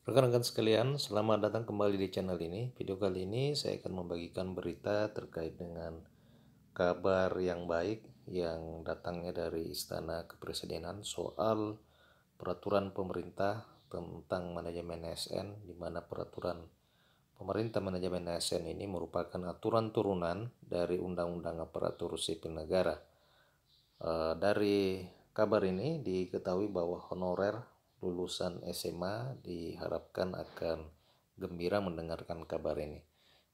Rekan-rekan sekalian, selamat datang kembali di channel ini. Video kali ini saya akan membagikan berita terkait dengan kabar yang baik yang datangnya dari Istana Kepresidenan soal peraturan pemerintah tentang manajemen ASN, di mana peraturan pemerintah manajemen ASN ini merupakan aturan turunan dari Undang-Undang Aparatur Sipil Negara. Dari kabar ini diketahui bahwa honorer lulusan SMA diharapkan akan gembira mendengarkan kabar ini.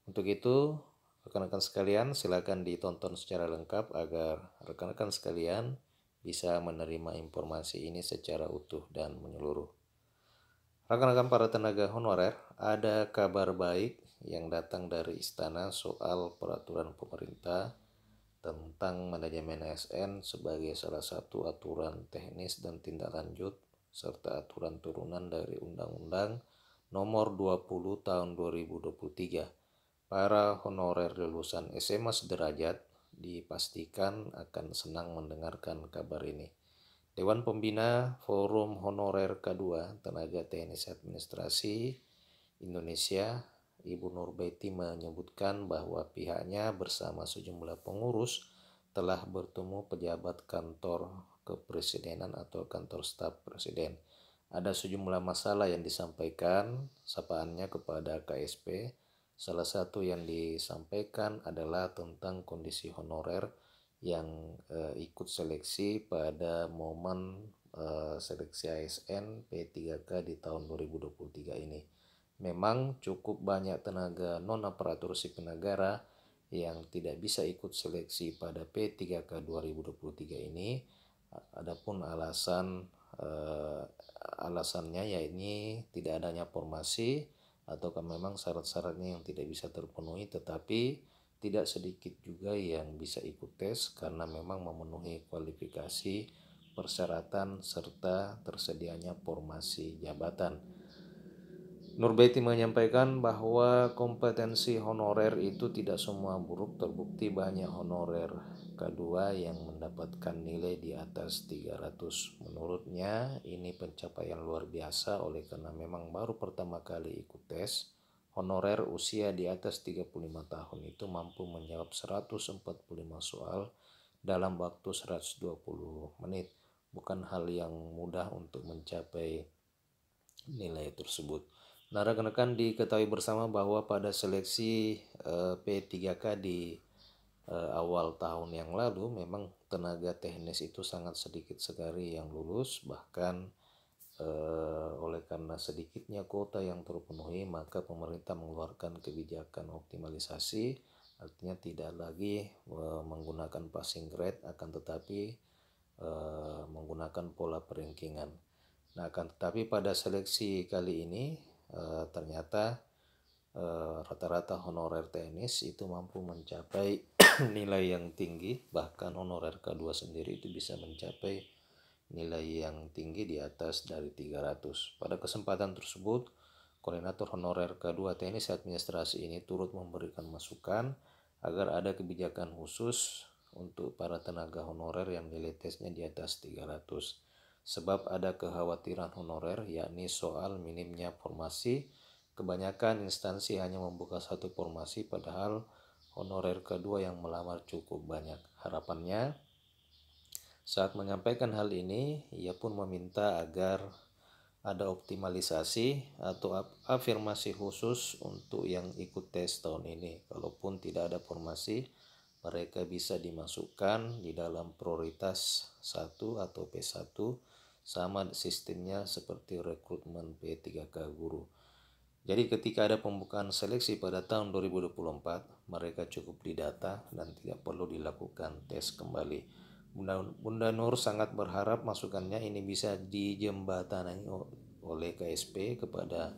Untuk itu, rekan-rekan sekalian silakan ditonton secara lengkap agar rekan-rekan sekalian bisa menerima informasi ini secara utuh dan menyeluruh. Rekan-rekan para tenaga honorer, ada kabar baik yang datang dari istana soal peraturan pemerintah tentang manajemen ASN sebagai salah satu aturan teknis dan tindak lanjut serta aturan turunan dari Undang-Undang Nomor 20 Tahun 2023. Para honorer lulusan SMA sederajat dipastikan akan senang mendengarkan kabar ini. Dewan Pembina Forum Honorer K2 Tenaga Teknis Administrasi Indonesia, Ibu Nurbaiti menyebutkan bahwa pihaknya bersama sejumlah pengurus telah bertemu pejabat kantor kepresidenan atau kantor staf presiden. Ada sejumlah masalah yang disampaikan sapaannya kepada KSP. Salah satu yang disampaikan adalah tentang kondisi honorer yang ikut seleksi pada momen seleksi ASN P3K di tahun 2023 ini. Memang cukup banyak tenaga non-aparatur sipil negara yang tidak bisa ikut seleksi pada P3K 2023 ini. Adapun alasannya yakni tidak adanya formasi ataukah memang syarat-syaratnya yang tidak bisa terpenuhi, tetapi tidak sedikit juga yang bisa ikut tes karena memang memenuhi kualifikasi, persyaratan, serta tersedianya formasi jabatan. Nurbaiti menyampaikan bahwa kompetensi honorer itu tidak semua buruk. Terbukti banyak honorer K2 yang mendapatkan nilai di atas 300. Menurutnya ini pencapaian luar biasa oleh karena memang baru pertama kali ikut tes. Honorer usia di atas 35 tahun itu mampu menjawab 145 soal dalam waktu 120 menit. Bukan hal yang mudah untuk mencapai nilai tersebut. Nah, rekan-rekan diketahui bersama bahwa pada seleksi P3K di awal tahun yang lalu memang tenaga teknis itu sangat sedikit sekali yang lulus, bahkan oleh karena sedikitnya kuota yang terpenuhi maka pemerintah mengeluarkan kebijakan optimalisasi, artinya tidak lagi menggunakan passing grade akan tetapi menggunakan pola perankingan. Nah, akan tetapi pada seleksi kali ini ternyata rata-rata honorer teknis itu mampu mencapai nilai yang tinggi, bahkan honorer K2 sendiri itu bisa mencapai nilai yang tinggi di atas dari 300. Pada kesempatan tersebut, koordinator honorer K2 teknis administrasi ini turut memberikan masukan agar ada kebijakan khusus untuk para tenaga honorer yang nilai tesnya di atas 300. Sebab ada kekhawatiran honorer yakni soal minimnya formasi. Kebanyakan instansi hanya membuka satu formasi padahal honorer kedua yang melamar cukup banyak. Harapannya saat menyampaikan hal ini, ia pun meminta agar ada optimalisasi atau afirmasi khusus untuk yang ikut tes tahun ini. Kalaupun tidak ada formasi, mereka bisa dimasukkan di dalam prioritas 1 atau P1, sama sistemnya seperti rekrutmen P3K guru. Jadi ketika ada pembukaan seleksi pada tahun 2024, mereka cukup didata dan tidak perlu dilakukan tes kembali. Bunda Nur sangat berharap masukannya ini bisa dijembatani oleh KSP kepada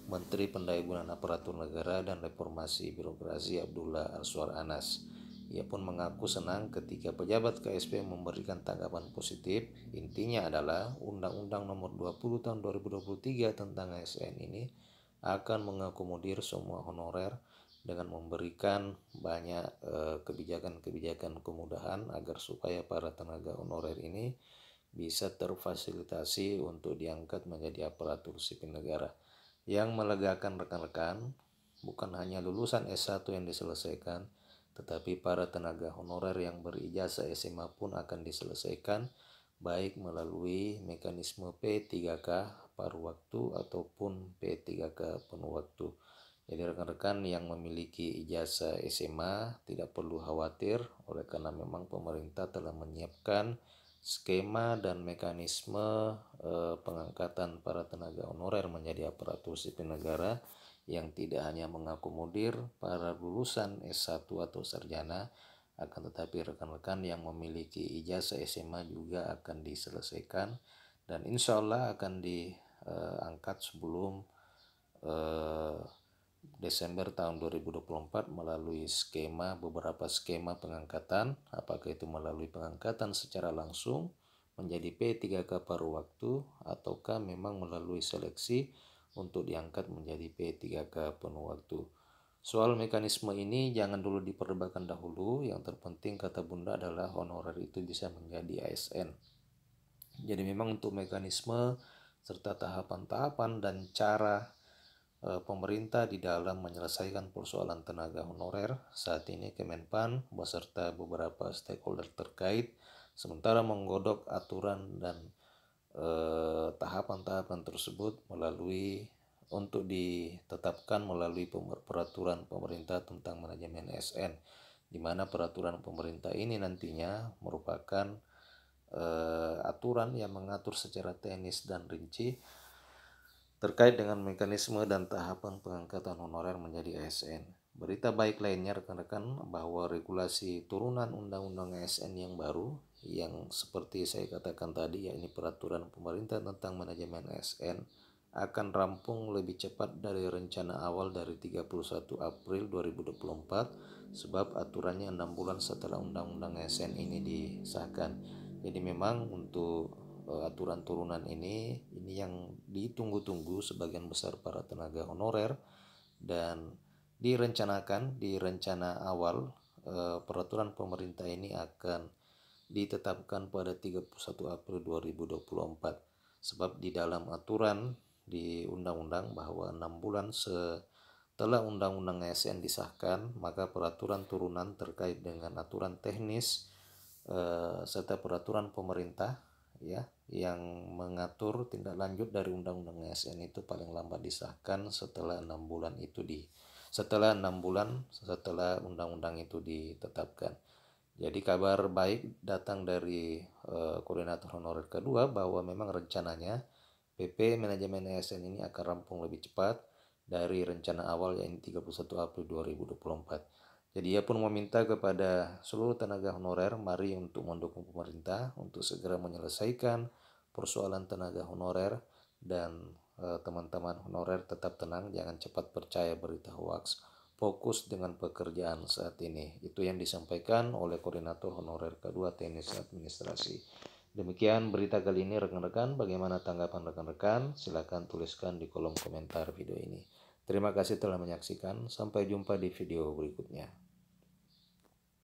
Menteri Pendayagunaan Aparatur Negara dan Reformasi Birokrasi Abdullah Azwar Anas. Ia pun mengaku senang ketika pejabat KSP memberikan tanggapan positif. Intinya adalah Undang-Undang Nomor 20 Tahun 2023 tentang ASN ini akan mengakomodir semua honorer dengan memberikan banyak kebijakan-kebijakan kemudahan agar supaya para tenaga honorer ini bisa terfasilitasi untuk diangkat menjadi aparatur sipil negara. Yang melegakan rekan-rekan, bukan hanya lulusan S1 yang diselesaikan, tetapi para tenaga honorer yang berijazah SMA pun akan diselesaikan, baik melalui mekanisme P3K paruh waktu ataupun P3K penuh waktu. Jadi rekan-rekan yang memiliki ijazah SMA tidak perlu khawatir, oleh karena memang pemerintah telah menyiapkan skema dan mekanisme pengangkatan para tenaga honorer menjadi aparatur sipil negara yang tidak hanya mengakomodir para lulusan S1 atau sarjana, akan tetapi rekan-rekan yang memiliki ijazah SMA juga akan diselesaikan dan insya Allah akan diangkat sebelum Desember tahun 2024 melalui beberapa skema pengangkatan, apakah itu melalui pengangkatan secara langsung menjadi P3K paruh waktu ataukah memang melalui seleksi untuk diangkat menjadi P3K penuh waktu. Soal mekanisme ini jangan dulu diperdebatkan dahulu, yang terpenting kata Bunda adalah honorer itu bisa menjadi ASN. Jadi memang untuk mekanisme serta tahapan-tahapan dan cara pemerintah di dalam menyelesaikan persoalan tenaga honorer, saat ini Kemenpan beserta beberapa stakeholder terkait sementara menggodok aturan dan tahapan-tahapan tersebut untuk ditetapkan melalui peraturan pemerintah tentang manajemen ASN, di mana peraturan pemerintah ini nantinya merupakan aturan yang mengatur secara teknis dan rinci terkait dengan mekanisme dan tahapan pengangkatan honorer menjadi ASN. Berita baik lainnya rekan-rekan bahwa regulasi turunan Undang-Undang ASN yang baru yang seperti saya katakan tadi, yakni peraturan pemerintah tentang manajemen ASN akan rampung lebih cepat dari rencana awal dari 31 April 2024 sebab aturannya 6 bulan setelah Undang-Undang ASN ini disahkan. Jadi memang untuk aturan turunan ini yang ditunggu-tunggu sebagian besar para tenaga honorer dan direncanakan di rencana awal peraturan pemerintah ini akan ditetapkan pada 31 April 2024 sebab di dalam aturan di undang-undang bahwa 6 bulan setelah Undang-Undang ASN disahkan maka peraturan turunan terkait dengan aturan teknis serta peraturan pemerintah ya yang mengatur tindak lanjut dari Undang-Undang ASN itu paling lambat disahkan setelah 6 bulan setelah undang-undang itu ditetapkan. Jadi kabar baik datang dari koordinator honorer kedua bahwa memang rencananya PP manajemen ASN ini akan rampung lebih cepat dari rencana awal yang 31 April 2024. Jadi ia pun meminta kepada seluruh tenaga honorer mari untuk mendukung pemerintah untuk segera menyelesaikan persoalan tenaga honorer dan teman-teman honorer tetap tenang, jangan cepat percaya berita hoaks, fokus dengan pekerjaan saat ini. Itu yang disampaikan oleh Koordinator Honorer Kedua Teknis Administrasi. Demikian berita kali ini rekan-rekan, bagaimana tanggapan rekan-rekan? Silakan tuliskan di kolom komentar video ini. Terima kasih telah menyaksikan, sampai jumpa di video berikutnya.